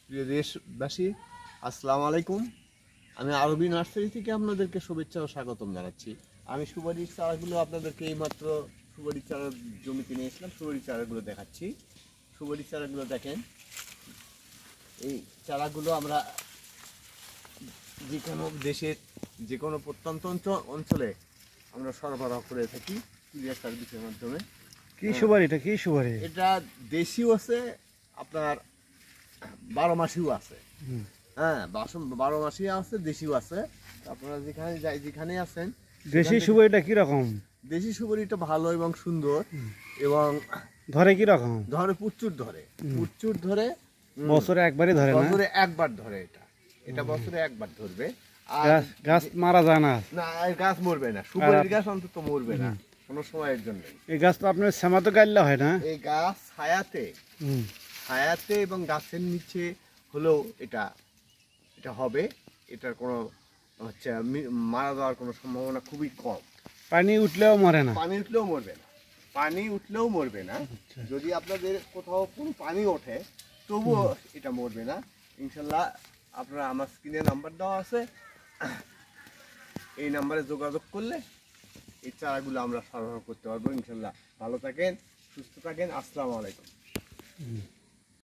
প্রিয় দেশবাসী, আসসালামু আলাইকুম। আমি আরবি নার্সারি থেকে আপনাদেরকে শুভেচ্ছা ও স্বাগতম জানাচ্ছি। আমি সুপারির চারাগুলো আপনাদেরকে এইমাত্র সুপারির চারার জমিতে নিয়েছিলাম। সুপারির চারাগুলো দেখাচ্ছি। সুপারির চারাগুলো দেখেন, এই চারাগুলো আমরা যে কোনো দেশের যে কোনো প্রত্যন্ত অঞ্চলে আমরা সরবরাহ করে থাকি কুরিয়ার সার্ভিসের মাধ্যমে। কি সুপারি? এটা কি সুপারি? এটা দেশিও আছে, আপনার 12 মাসিও আছে। হ্যাঁ, 12 মাসি আছে, দেশিও আছে। আপনারা যেখানে আছেন, দেশি সুপারিটা কি রকম? দেশি সুপারিটা ভালো এবং সুন্দর এবং ধরে কি রকম? ধরে প্রচুর ধরে, প্রচুর ধরে। বছরে একবারই ধরে না? বছরে একবার ধরে। এটা বছরে একবার ধরবে। আর গাছ মারা যায় না? না, গাছ মরবে না, সুপারির গাছ অন্তত মরবে না কোনো সময়ের জন্য। এই গাছ তো আপনার শ্যামাতো গাইলে হয় না? এই গাছ ছায়াতে এবং গাছের নিচে হলেও এটা হবে। এটার কোনো মারা যাওয়ার কোনো সম্ভাবনা খুবই কম। পানি উঠলেও মরে না? পানি উঠলেও মরবে না। যদি আপনাদের কোথাও কোনো পানি ওঠে তবুও এটা মরবে না ইনশাল্লাহ। আপনারা আমার স্ক্রিনে নাম্বার দেওয়া আছে, এই নাম্বারে যোগাযোগ করলে এই চারাগুলো আমরা সরবরাহ করতে পারবো ইনশাল্লাহ। ভালো থাকেন, সুস্থ থাকেন। আসসালামু আলাইকুম।